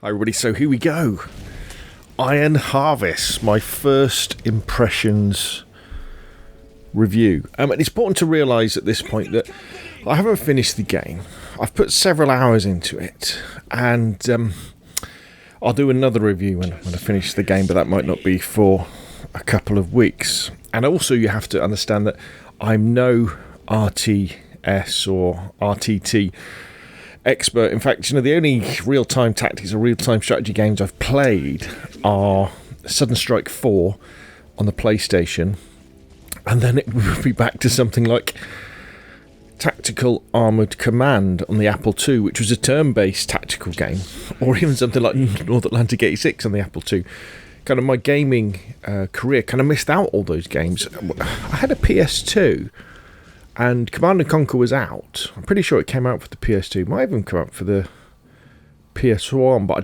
Hi everybody, so here we go. Iron Harvest, my first impressions review. And it's important to realise at this point that I haven't finished the game. I've put several hours into it, and I'll do another review when I finish the game, but that might not be for a couple of weeks. And also you have to understand that I'm no RTS or RTT expert. In fact, the only real-time tactics or real-time strategy games I've played are Sudden Strike 4 on the PlayStation, and then it would be back to something like Tactical Armoured Command on the Apple II, which was a turn-based tactical game, or even something like North Atlantic 86 on the Apple II. Kind of my gaming career kind of missed out all those games. I had a PS2, and Command & Conquer was out. I'm pretty sure it came out for the PS2. It might even come out for the PS1, but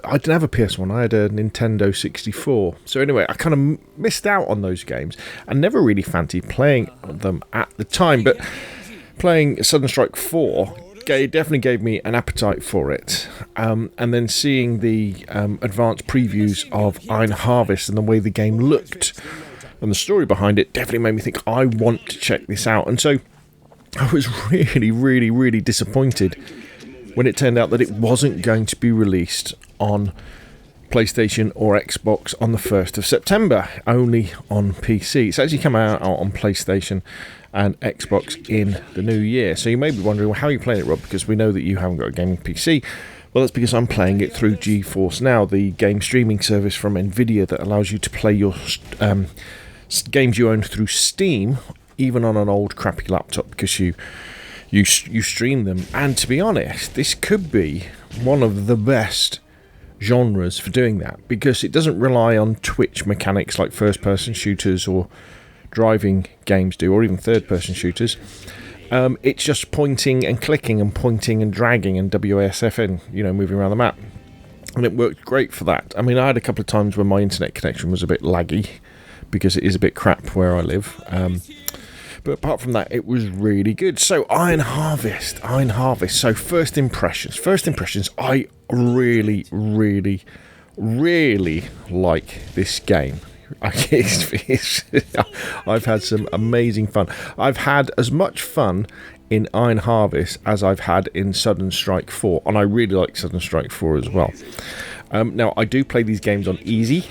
I didn't have a PS1. I had a Nintendo 64. So anyway, I kind of missed out on those games and never really fancied playing them at the time. But playing Sudden Strike 4 definitely gave me an appetite for it. And then seeing the advanced previews of Iron Harvest and the way the game looked and the story behind it definitely made me think I want to check this out. And so I was really disappointed when it turned out that it wasn't going to be released on PlayStation or Xbox on the 1st of September, only on PC. It's actually come out on PlayStation and Xbox in the new year. So you may be wondering, well, how are you playing it, Rob? Because we know that you haven't got a gaming PC. Well, that's because I'm playing it through Geforce Now, the game streaming service from Nvidia that allows you to play your games you own through Steam, even on an old crappy laptop, because you stream them. And to be honest, this could be one of the best genres for doing that, because it doesn't rely on twitch mechanics like first-person shooters or driving games do, or even third-person shooters. It's just pointing and clicking and pointing and dragging and WASFing, moving around the map. And it worked great for that. I mean, I had a couple of times when my internet connection was a bit laggy, because it is a bit crap where I live. But apart from that, it was really good. So Iron Harvest. So first impressions, I really like this game. I've had some amazing fun. I've had as much fun in Iron Harvest as I've had in Sudden Strike 4, and I really like Sudden Strike 4 as well. Now, I do play these games on easy.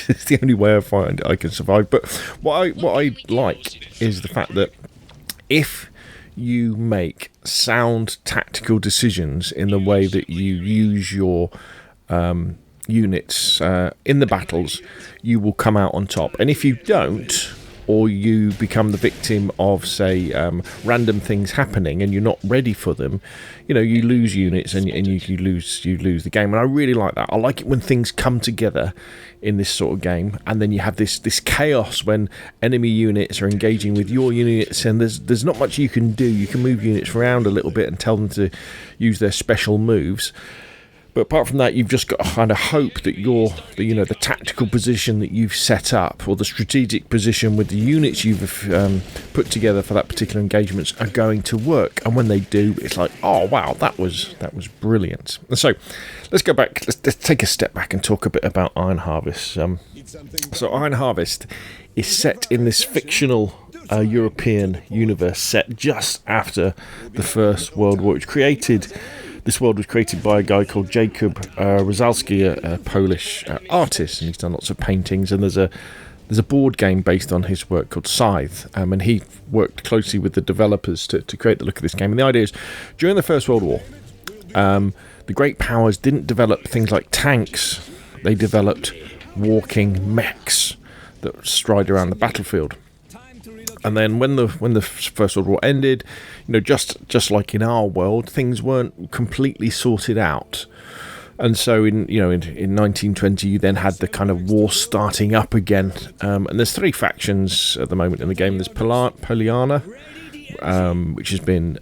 It's the only way I find I can survive. But what I like is the fact that if you make sound tactical decisions in the way that you use your units in the battles, you will come out on top. And if you don't, or you become the victim of, say, random things happening and you're not ready for them, you lose units and you lose the game. And I really like that. I like it when things come together in this sort of game, and then you have this chaos when enemy units are engaging with your units, and there's not much you can do. You can move units around a little bit and tell them to use their special moves. But apart from that, you've just got to kind of hope that the tactical position that you've set up, or the strategic position with the units you've put together for that particular engagement, are going to work. And when they do, it's like, oh wow, that was brilliant. And so let's go back. Let's take a step back and talk a bit about Iron Harvest. So Iron Harvest is set in this fictional European universe set just after the First World War. This world was created by a guy called Jacob Rosalski, a Polish artist, and he's done lots of paintings. And there's a board game based on his work called Scythe, and he worked closely with the developers to create the look of this game. And the idea is, during the First World War, the great powers didn't develop things like tanks; they developed walking mechs that stride around the battlefield. And then when the First World War ended, just like in our world, things weren't completely sorted out. And so in 1920, you then had the kind of war starting up again. And there's three factions at the moment in the game. There's Poliana, which has been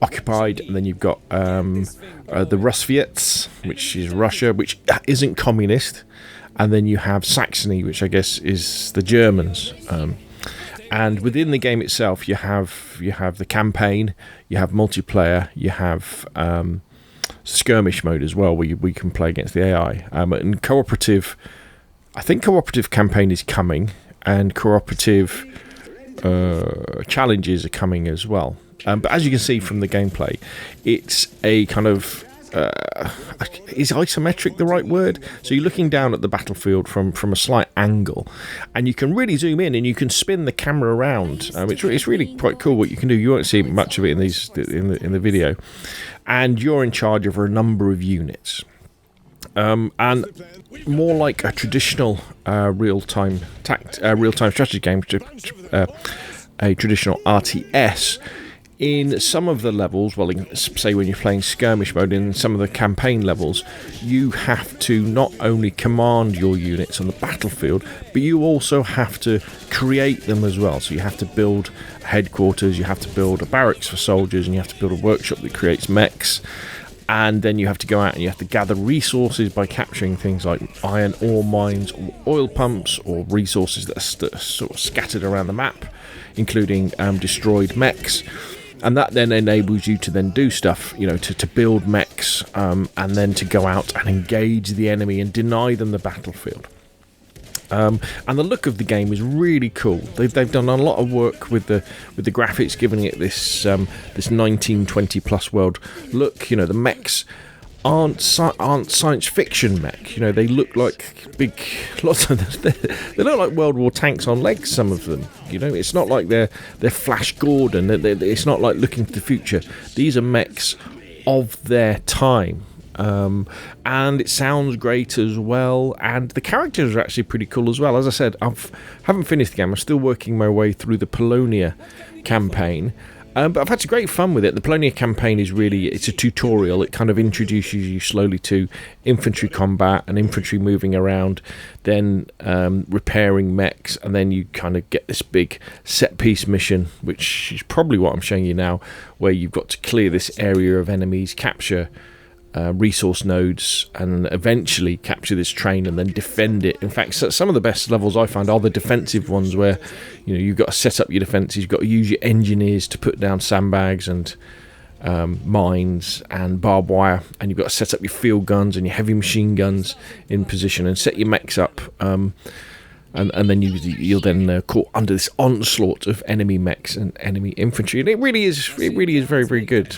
occupied, and then you've got the Russviets, which is Russia, which isn't communist, and then you have Saxony, which I guess is the Germans. And within the game itself, you have the campaign, you have multiplayer, you have skirmish mode as well, where we can play against the AI. And cooperative, I think cooperative campaign is coming, and cooperative challenges are coming as well. But as you can see from the gameplay, it's a kind of is isometric the right word? So you're looking down at the battlefield from a slight angle, and you can really zoom in and you can spin the camera around. It's really quite cool what you can do. You won't see much of it in the video, and you're in charge of a number of units. And more like a traditional real-time strategy game, a traditional RTS. In some of the levels, say when you're playing skirmish mode, in some of the campaign levels, you have to not only command your units on the battlefield, but you also have to create them as well. So you have to build headquarters, you have to build a barracks for soldiers, and you have to build a workshop that creates mechs. And then you have to go out and you have to gather resources by capturing things like iron ore mines or oil pumps, or resources that are sort of scattered around the map, including destroyed mechs. And that then enables you to then do stuff, to build mechs, and then to go out and engage the enemy and deny them the battlefield. And the look of the game is really cool. They've done a lot of work with the graphics, giving it this 1920 plus world look. The mechs aren't science fiction mech. They look like lots of them. They look like World War tanks on legs. Some of them. It's not like they're Flash Gordon. It's not like looking to the future. These are mechs of their time. And it sounds great as well, and the characters are actually pretty cool as well. As I said, haven't finished the game. I'm still working my way through the Polonia campaign, but I've had great fun with it. The Polonia campaign it's a tutorial. It kind of introduces you slowly to infantry combat and infantry moving around, then repairing mechs, and then you kind of get this big set piece mission, which is probably what I'm showing you now, where you've got to clear this area of enemies, capture resource nodes, and eventually capture this train and then defend it. In fact, some of the best levels I find are the defensive ones, where you've got to set up your defences, you've got to use your engineers to put down sandbags and mines and barbed wire, and you've got to set up your field guns and your heavy machine guns in position and set your mechs up, and then you'll then caught under this onslaught of enemy mechs and enemy infantry, and it really is very, very good.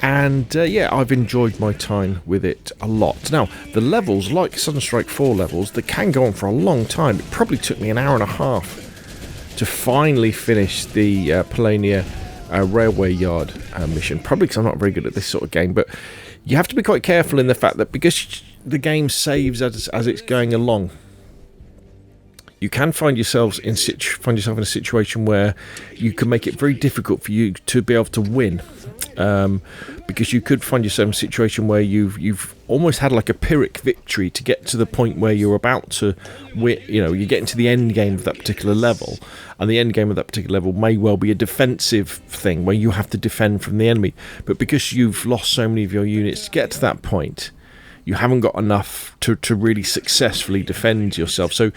I've enjoyed my time with it a lot. Now, the levels, like Sunstrike 4 levels, they can go on for a long time. It probably took me an hour and a half to finally finish the Polonia Railway Yard mission. Probably because I'm not very good at this sort of game, but you have to be quite careful in the fact that because the game saves as it's going along, you can find yourself in a situation where you can make it very difficult for you to be able to win, because you could find yourself in a situation where you've almost had like a Pyrrhic victory to get to the point where you're about to win. You're getting to the end game of that particular level, and the end game of that particular level may well be a defensive thing where you have to defend from the enemy. But because you've lost so many of your units to get to that point, you haven't got enough to really successfully defend yourself. So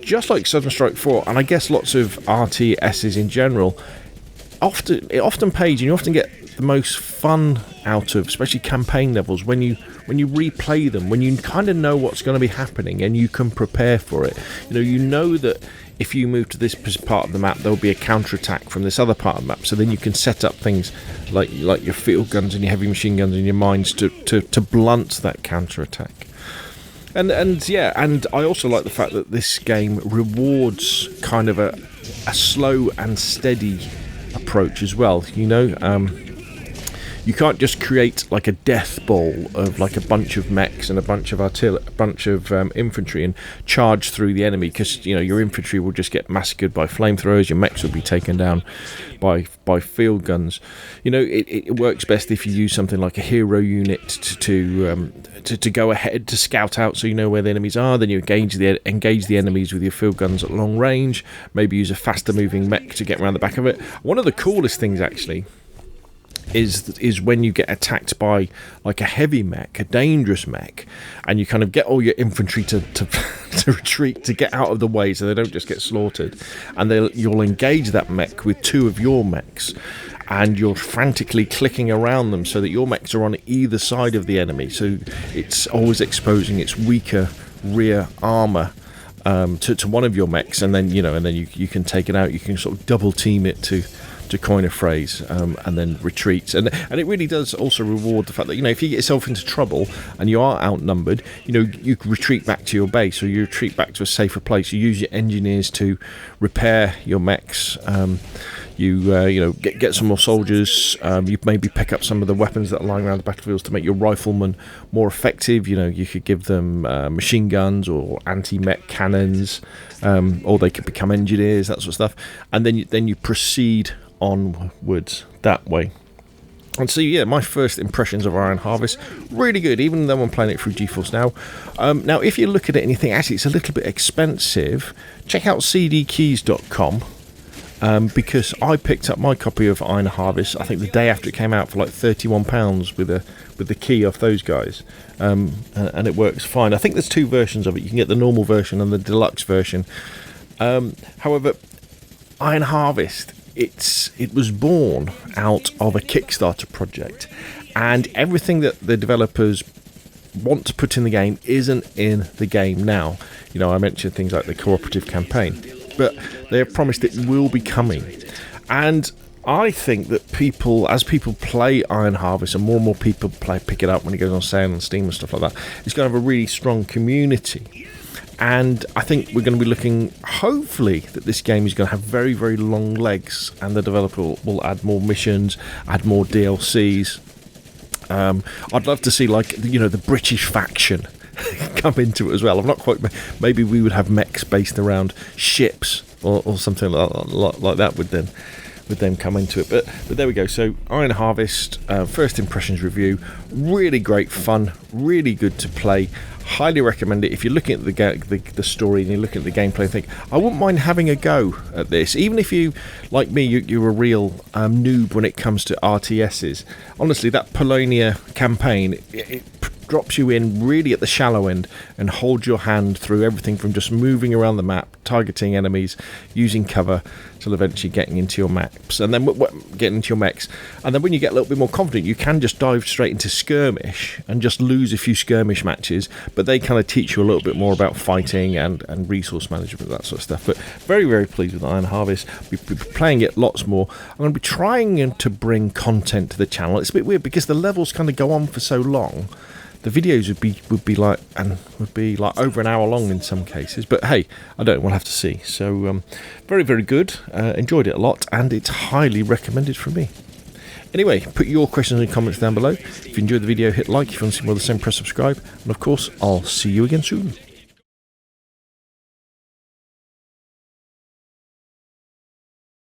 just like Sunstrike 4, and I guess lots of RTSs in general, it often pays, and you often get the most fun out of, especially campaign levels, when you replay them, when you kind of know what's going to be happening and you can prepare for it. You know that if you move to this part of the map, there'll be a counterattack from this other part of the map. So then you can set up things like your field guns and your heavy machine guns and your mines to blunt that counterattack. And I also like the fact that this game rewards kind of a slow and steady approach as well. You can't just create like a death ball of like a bunch of mechs and a bunch of infantry and charge through the enemy, because your infantry will just get massacred by flamethrowers. Your mechs will be taken down by field guns. It works best if you use something like a hero unit to go ahead to scout out, so you know where the enemies are. Then you engage the enemies with your field guns at long range. Maybe use a faster moving mech to get around the back of it. One of the coolest things actually is when you get attacked by like a heavy mech, a dangerous mech, and you kind of get all your infantry to retreat, to get out of the way so they don't just get slaughtered, and you'll engage that mech with two of your mechs, and you're frantically clicking around them so that your mechs are on either side of the enemy, so it's always exposing its weaker rear armour to one of your mechs, and then you can take it out. You can sort of double team it, to coin a phrase, and then retreats, and it really does also reward the fact that if you get yourself into trouble and you are outnumbered, you can retreat back to your base, or you retreat back to a safer place. You use your engineers to repair your mechs. You get some more soldiers. You maybe pick up some of the weapons that are lying around the battlefields to make your riflemen more effective. You could give them machine guns or anti-mech cannons, or they could become engineers, that sort of stuff. And then you proceed onwards that way. And so my first impressions of Iron Harvest, really good, even though I'm playing it through Geforce now. Now if you look at it and you think actually it's a little bit expensive, check out cdkeys.com. Because I picked up my copy of Iron Harvest, I think the day after it came out, for like £31 with the key off those guys, and it works fine. I think there's two versions of it. You can get the normal version and the deluxe version. However, Iron Harvest, it was born out of a Kickstarter project, and everything that the developers want to put in the game isn't in the game now. I mentioned things like the cooperative campaign, but they have promised it will be coming. And I think that as people play Iron Harvest, and more people pick it up when it goes on sale on Steam and stuff like that, it's going to have a really strong community. And I think we're going to be looking, hopefully, that this game is going to have very, very long legs, and the developer will add more missions, add more DLCs. I'd love to see, the British faction come into it as well. I'm not quite. Maybe we would have mechs based around ships or something like that would then come into it. But there we go. So Iron Harvest, first impressions review, really great fun, really good to play. Highly recommend it. If you're looking at the story and you're looking at the gameplay and think, I wouldn't mind having a go at this, even if you, like me, you're a real noob when it comes to RTSs. Honestly, that Polonia campaign, it drops you in really at the shallow end and holds your hand through everything from just moving around the map, targeting enemies, using cover, till eventually getting into your maps, and then getting into your mechs. And then when you get a little bit more confident, you can just dive straight into skirmish and just lose a few skirmish matches, but they kind of teach you a little bit more about fighting and resource management, that sort of stuff. But very, very pleased with Iron Harvest. We'll be playing it lots more. I'm going to be trying to bring content to the channel. It's a bit weird because the levels kind of go on for so long. The videos would be like over an hour long in some cases, but hey, I don't know, we'll have to see. So very, very good. Enjoyed it a lot, and it's highly recommended from me. Anyway, put your questions and comments down below. If you enjoyed the video, hit like. If you want to see more of the same, press subscribe, and of course I'll see you again soon.